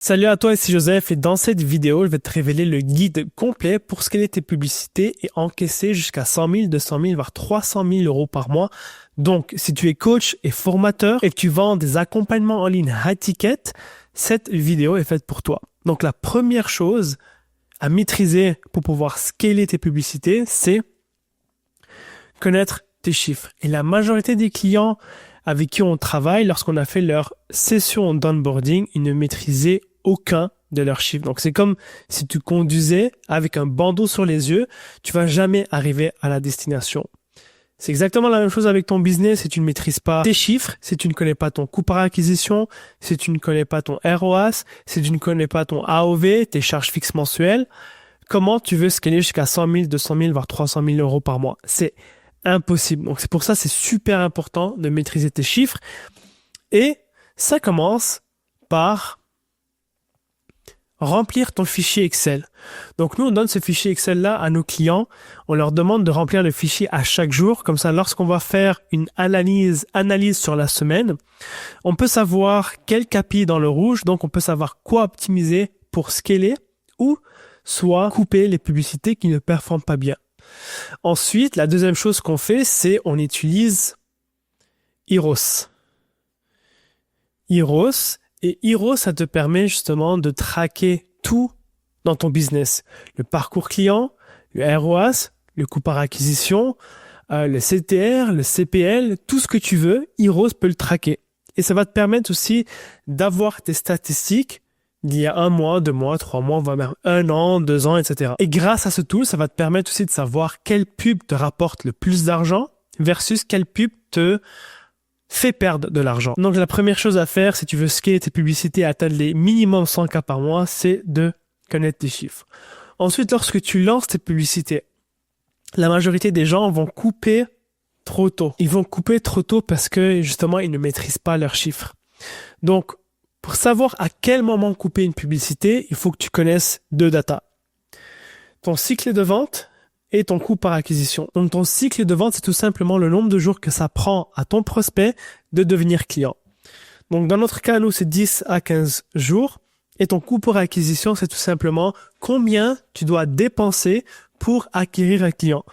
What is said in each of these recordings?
Salut à toi, ici Joseph et dans cette vidéo, je vais te révéler le guide complet pour scaler tes publicités et encaisser jusqu'à 100 000, 200 000, voire 300 000 euros par mois. Donc, si tu es coach et formateur et que tu vends des accompagnements en ligne high ticket, cette vidéo est faite pour toi. Donc, la première chose à maîtriser pour pouvoir scaler tes publicités, c'est connaître tes chiffres. Et la majorité des clients avec qui on travaille, lorsqu'on a fait leur session d'onboarding, ils ne maîtrisaient aucun de leurs chiffres. Donc, c'est comme si tu conduisais avec un bandeau sur les yeux, tu vas jamais arriver à la destination. C'est exactement la même chose avec ton business si tu ne maîtrises pas tes chiffres, si tu ne connais pas ton coût par acquisition, si tu ne connais pas ton ROAS, si tu ne connais pas ton AOV, tes charges fixes mensuelles. Comment tu veux scaler jusqu'à 100 000, 200 000, voire 300 000 euros par mois? C'est impossible. Donc, c'est pour ça, c'est super important de maîtriser tes chiffres. Et ça commence par remplir ton fichier Excel. Donc, nous, on donne ce fichier Excel-là à nos clients. On leur demande de remplir le fichier à chaque jour. Comme ça, lorsqu'on va faire une analyse sur la semaine, on peut savoir quel KPI dans le rouge. Donc, on peut savoir quoi optimiser pour scaler ou soit couper les publicités qui ne performent pas bien. Ensuite, la deuxième chose qu'on fait, c'est on utilise Eros. Et Eros, ça te permet justement de traquer tout dans ton business. Le parcours client, le ROAS, le coût par acquisition, le CTR, le CPL, tout ce que tu veux, Eros peut le traquer. Et ça va te permettre aussi d'avoir tes statistiques d'il y a 1 mois, 2 mois, 3 mois, voire même 1 an, 2 ans, etc. Et grâce à ce tool, ça va te permettre aussi de savoir quelle pub te rapporte le plus d'argent versus quelle pub te fait perdre de l'argent. Donc, la première chose à faire, si tu veux scaler tes publicités et atteindre les minimum 100 cas par mois, c'est de connaître tes chiffres. Ensuite, lorsque tu lances tes publicités, la majorité des gens vont couper trop tôt. Ils vont couper trop tôt parce que, justement, ils ne maîtrisent pas leurs chiffres. Donc, pour savoir à quel moment couper une publicité, il faut que tu connaisses 2 datas. Ton cycle de vente et ton coût par acquisition. Donc, ton cycle de vente, c'est tout simplement le nombre de jours que ça prend à ton prospect de devenir client. Donc, dans notre cas, nous, c'est 10 à 15 jours. Et ton coût par acquisition, c'est tout simplement combien tu dois dépenser pour acquérir un client.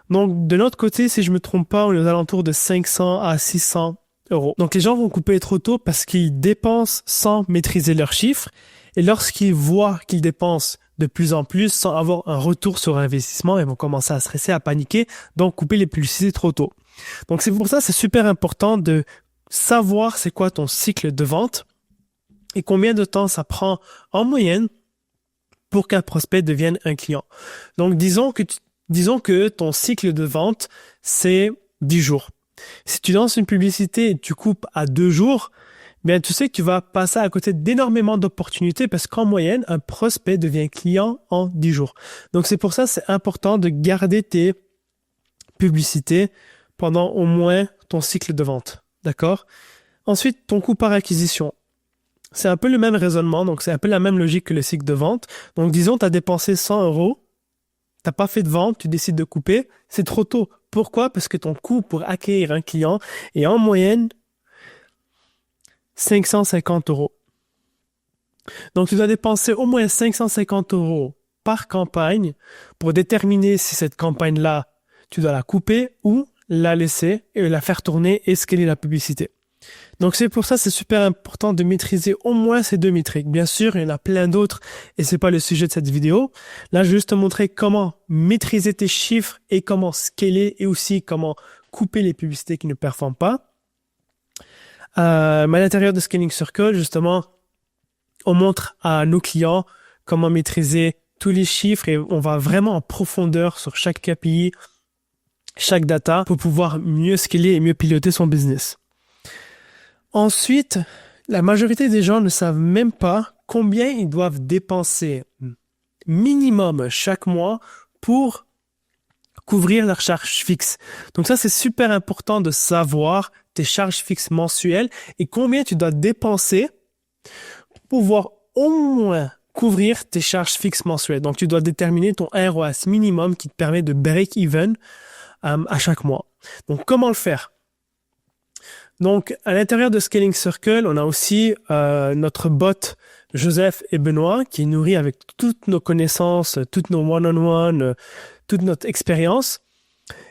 Donc, de notre côté, si je me trompe pas, on est aux alentours de 500 à 600 euros. Donc, les gens vont couper trop tôt parce qu'ils dépensent sans maîtriser leurs chiffres. Et lorsqu'ils voient qu'ils dépensent de plus en plus sans avoir un retour sur investissement, ils vont commencer à stresser, à paniquer, donc couper les publicités trop tôt. Donc, c'est pour ça, c'est super important de savoir c'est quoi ton cycle de vente et combien de temps ça prend en moyenne pour qu'un prospect devienne un client. Donc, disons que ton cycle de vente, c'est 10 jours. Si tu lances une publicité et tu coupes à 2 jours, bien, tu sais que tu vas passer à côté d'énormément d'opportunités parce qu'en moyenne, un prospect devient client en 10 jours. Donc, c'est pour ça que c'est important de garder tes publicités pendant au moins ton cycle de vente. D'accord? Ensuite, ton coût par acquisition. C'est un peu le même raisonnement, donc c'est un peu la même logique que le cycle de vente. Donc, disons, tu as dépensé 100 euros, tu n'as pas fait de vente, tu décides de couper, c'est trop tôt. Pourquoi? Parce que ton coût pour acquérir un client est en moyenne 550 euros. Donc, tu dois dépenser au moins 550 euros par campagne pour déterminer si cette campagne-là, tu dois la couper ou la laisser et la faire tourner et scaler la publicité. Donc, c'est pour ça c'est super important de maîtriser au moins ces 2 métriques. Bien sûr, il y en a plein d'autres et c'est pas le sujet de cette vidéo. Là, je vais juste te montrer comment maîtriser tes chiffres et comment scaler et aussi comment couper les publicités qui ne performent pas. Mais à l'intérieur de Scaling Circle, justement, on montre à nos clients comment maîtriser tous les chiffres et on va vraiment en profondeur sur chaque KPI, chaque data pour pouvoir mieux scaler et mieux piloter son business. Ensuite, la majorité des gens ne savent même pas combien ils doivent dépenser minimum chaque mois pour couvrir leurs charges fixes. Donc ça, c'est super important de savoir tes charges fixes mensuelles et combien tu dois dépenser pour pouvoir au moins couvrir tes charges fixes mensuelles. Donc, tu dois déterminer ton ROAS minimum qui te permet de break even à chaque mois. Donc, comment le faire? Donc, à l'intérieur de Scaling Circle, on a aussi notre bot Joseph et Benoît qui est nourri avec toutes nos connaissances, toutes nos one-on-one, toute notre expérience.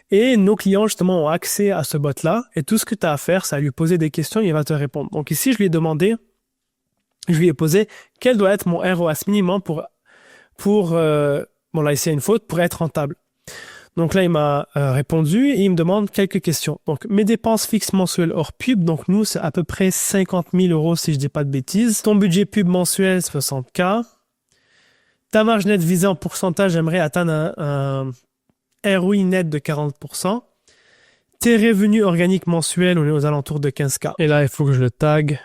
Et nos clients, justement, ont accès à ce bot-là. Et tout ce que tu as à faire, c'est à lui poser des questions et il va te répondre. Donc ici, je lui ai posé quel doit être mon ROAS minimum pour bon là, ici, il y a une faute, pour être rentable. Donc là, il m'a répondu et il me demande quelques questions. Donc, mes dépenses fixes mensuelles hors pub. Donc, nous, c'est à peu près 50 000 euros si je dis pas de bêtises. Ton budget pub mensuel, 60K. Ta marge nette visée en pourcentage, j'aimerais atteindre un ROI net de 40%. Tes revenus organiques mensuels, on est aux alentours de 15K. Et là, il faut que je le tag.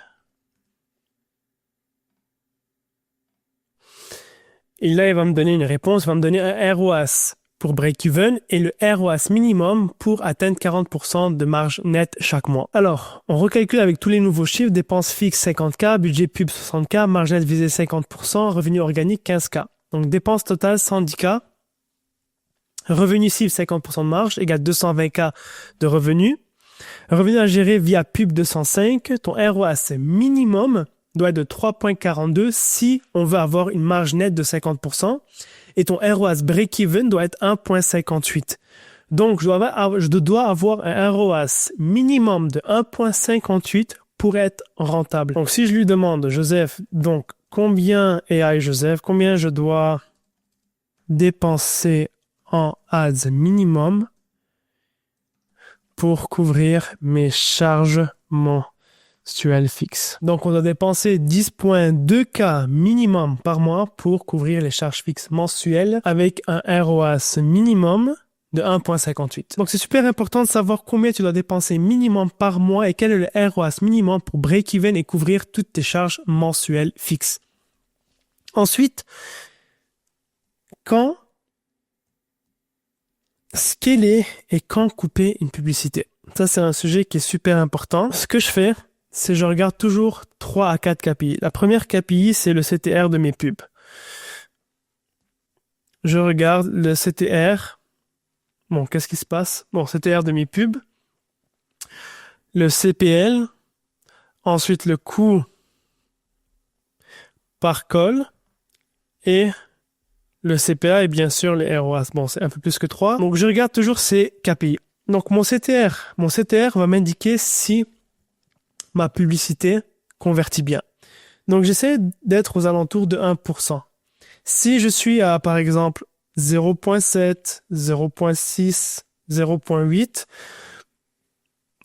Et là, il va me donner une réponse, il va me donner un ROAS pour break-even et le ROAS minimum pour atteindre 40% de marge nette chaque mois. Alors, on recalcule avec tous les nouveaux chiffres, dépenses fixes 50K, budget pub 60K, marge nette visée 50%, revenu organique 15K. Donc, dépenses totales 110K, revenu cible 50% de marge égale 220K de revenus. Revenu à gérer via pub 205, ton ROAS minimum doit être de 3,42 si on veut avoir une marge nette de 50%. Et ton ROAS break-even doit être 1,58. Donc, je dois avoir un ROAS minimum de 1,58 pour être rentable. Donc, si je lui demande, Joseph, donc, combien je dois dépenser en ads minimum pour couvrir mes charges mensuelles fixes. Donc, on doit dépenser 10,2K minimum par mois pour couvrir les charges fixes mensuelles avec un ROAS minimum de 1,58. Donc, c'est super important de savoir combien tu dois dépenser minimum par mois et quel est le ROAS minimum pour break-even et couvrir toutes tes charges mensuelles fixes. Ensuite, quand scaler et quand couper une publicité. Ça, c'est un sujet qui est super important. Ce que je fais, c'est je regarde toujours 3 à 4 KPI. La première KPI, c'est le CTR de mes pubs. Je regarde le CTR. Bon, qu'est-ce qui se passe? Bon, CTR de mes pubs. Le CPL. Ensuite, le coût par call. Et le CPA et bien sûr le ROAS. Bon, c'est un peu plus que 3. Donc, je regarde toujours ces KPI. Donc, mon CTR va m'indiquer si ma publicité convertit bien. Donc, j'essaie d'être aux alentours de 1%. Si je suis à, par exemple, 0,7, 0,6, 0,8,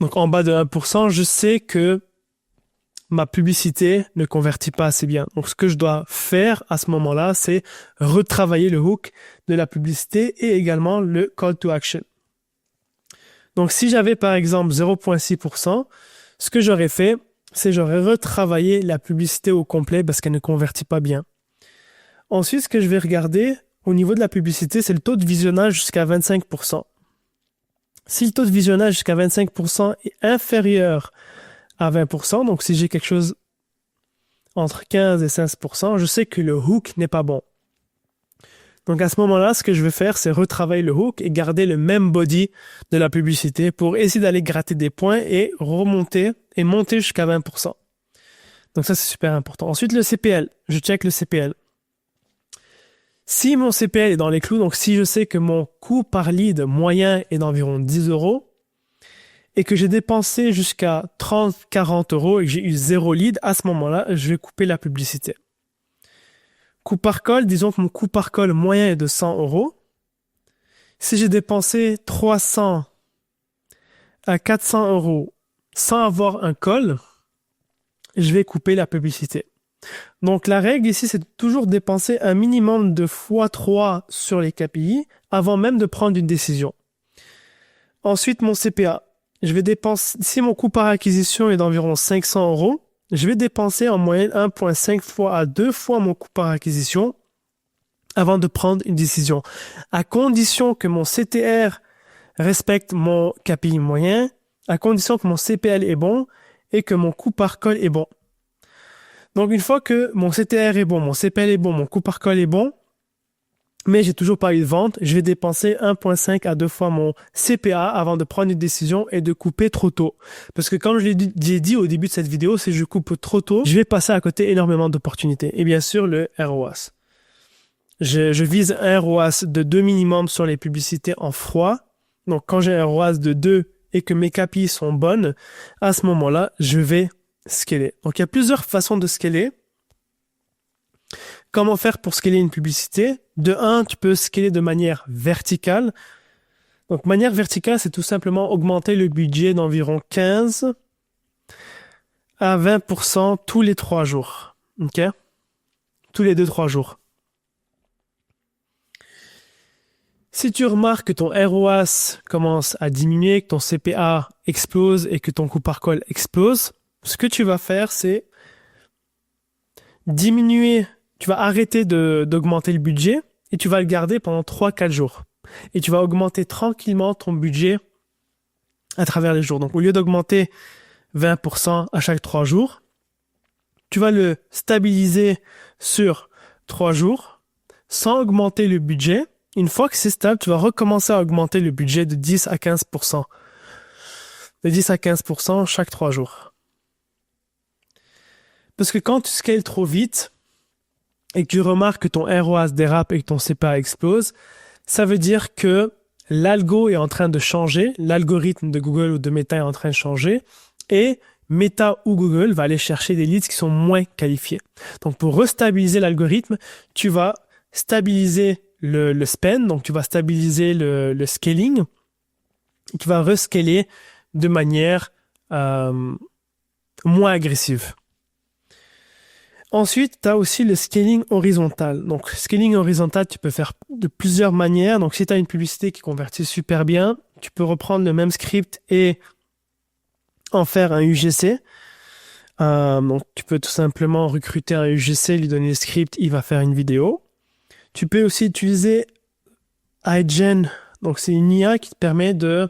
donc en bas de 1%, je sais que ma publicité ne convertit pas assez bien. Donc, ce que je dois faire à ce moment-là, c'est retravailler le hook de la publicité et également le call to action. Donc, si j'avais par exemple 0,6%, ce que j'aurais fait, c'est j'aurais retravaillé la publicité au complet parce qu'elle ne convertit pas bien. Ensuite, ce que je vais regarder au niveau de la publicité, c'est le taux de visionnage jusqu'à 25%. Si le taux de visionnage jusqu'à 25% est inférieur à 20%, donc si j'ai quelque chose entre 15 et 16%, je sais que le hook n'est pas bon. Donc à ce moment-là, ce que je vais faire, c'est retravailler le hook et garder le même body de la publicité pour essayer d'aller gratter des points et remonter et monter jusqu'à 20%. Donc ça, c'est super important. Ensuite, le CPL. Je check le CPL. Si mon CPL est dans les clous, donc si je sais que mon coût par lead moyen est d'environ 10 euros et que j'ai dépensé jusqu'à 30-40 euros et que j'ai eu 0 lead, à ce moment-là, je vais couper la publicité. Coût par call, disons que mon coût par call moyen est de 100 euros. Si j'ai dépensé 300 à 400 euros sans avoir un call, je vais couper la publicité. Donc la règle ici, c'est de toujours dépenser un minimum de x3 sur les KPI avant même de prendre une décision. Ensuite, mon CPA. Je vais dépenser, si mon coût par acquisition est d'environ 500 euros, je vais dépenser en moyenne 1,5 fois à 2 fois mon coût par acquisition avant de prendre une décision. À condition que mon CTR respecte mon KPI moyen, à condition que mon CPL est bon et que mon coût par call est bon. Donc, une fois que mon CTR est bon, mon CPL est bon, mon coût par call est bon, mais j'ai toujours pas eu de vente, je vais dépenser 1,5 à 2 fois mon CPA avant de prendre une décision et de couper trop tôt. Parce que comme j'ai dit au début de cette vidéo, si je coupe trop tôt, je vais passer à côté énormément d'opportunités. Et bien sûr, le ROAS. Je vise un ROAS de 2 minimum sur les publicités en froid. Donc, quand j'ai un ROAS de 2 et que mes KPI sont bonnes, à ce moment-là, je vais scaler. Donc, il y a plusieurs façons de scaler. Comment faire pour scaler une publicité? De 1, tu peux scaler de manière verticale. Donc, manière verticale, c'est tout simplement augmenter le budget d'environ 15 à 20% tous les 3 jours. OK? Tous les 2-3 jours. Si tu remarques que ton ROAS commence à diminuer, que ton CPA explose et que ton coût par call explose, ce que tu vas faire, c'est diminuer, tu vas arrêter d'augmenter le budget et tu vas le garder pendant 3-4 jours. Et tu vas augmenter tranquillement ton budget à travers les jours. Donc, au lieu d'augmenter 20% à chaque 3 jours, tu vas le stabiliser sur 3 jours sans augmenter le budget. Une fois que c'est stable, tu vas recommencer à augmenter le budget de 10 à 15%. De 10 à 15% chaque 3 jours. Parce que quand tu scales trop vite et que tu remarques que ton ROAS dérape et que ton CPA explose, ça veut dire que l'algo est en train de changer, l'algorithme de Google ou de Meta est en train de changer et Meta ou Google va aller chercher des leads qui sont moins qualifiés. Donc pour restabiliser l'algorithme, tu vas stabiliser le spend, donc tu vas stabiliser le scaling, et tu vas rescaler de manière moins agressive. Ensuite, tu as aussi le scaling horizontal. Donc, scaling horizontal, tu peux faire de plusieurs manières. Donc, si tu as une publicité qui convertit super bien, tu peux reprendre le même script et en faire un UGC. Donc, tu peux tout simplement recruter un UGC, lui donner le script, il va faire une vidéo. Tu peux aussi utiliser iGen. Donc, c'est une IA qui te permet de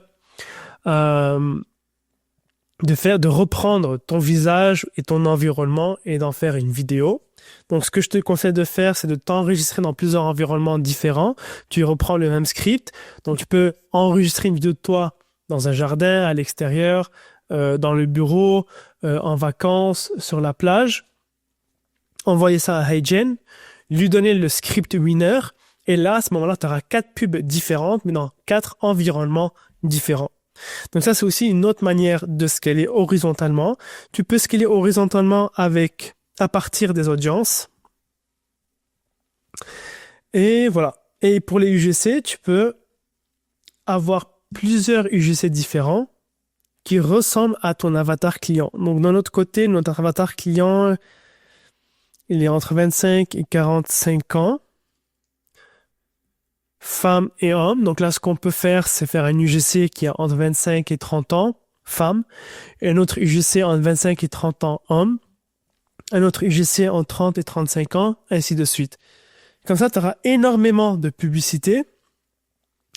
reprendre ton visage et ton environnement et d'en faire une vidéo. Donc, ce que je te conseille de faire, c'est de t'enregistrer dans plusieurs environnements différents. Tu reprends le même script. Donc, tu peux enregistrer une vidéo de toi dans un jardin, à l'extérieur, dans le bureau, en vacances, sur la plage. Envoyer ça à iGen, lui donner le script winner. Et là, à ce moment-là, tu auras 4 pubs différentes, mais dans 4 environnements différents. Donc ça, c'est aussi une autre manière de scaler horizontalement. Tu peux scaler horizontalement à partir des audiences. Et voilà. Et pour les UGC, tu peux avoir plusieurs UGC différents qui ressemblent à ton avatar client. Donc de notre côté, notre avatar client, il est entre 25 et 45 ans. Femmes et hommes. Donc là, ce qu'on peut faire, c'est faire un UGC qui a entre 25 et 30 ans, femmes. Et un autre UGC entre 25 et 30 ans, hommes. Un autre UGC entre 30 et 35 ans, ainsi de suite. Comme ça, tu auras énormément de publicité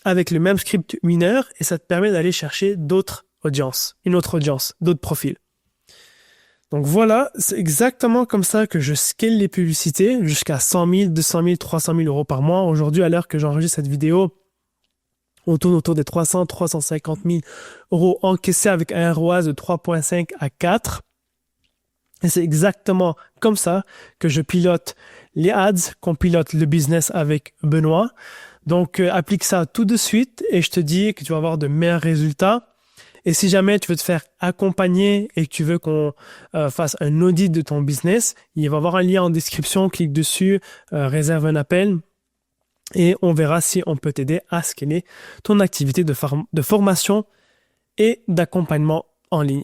avec le même script winner et ça te permet d'aller chercher d'autres audiences, une autre audience, d'autres profils. Donc voilà, c'est exactement comme ça que je scale les publicités jusqu'à 100 000, 200 000, 300 000 euros par mois. Aujourd'hui, à l'heure que j'enregistre cette vidéo, on tourne autour des 300, 350 000 euros encaissés avec un ROAS de 3,5 à 4. Et c'est exactement comme ça que je pilote les ads, qu'on pilote le business avec Benoît. Donc, applique ça tout de suite et je te dis que tu vas avoir de meilleurs résultats. Et si jamais tu veux te faire accompagner et que tu veux qu'on fasse un audit de ton business, il va y avoir un lien en description, clique dessus, réserve un appel et on verra si on peut t'aider à scaler ton activité de formation et d'accompagnement en ligne.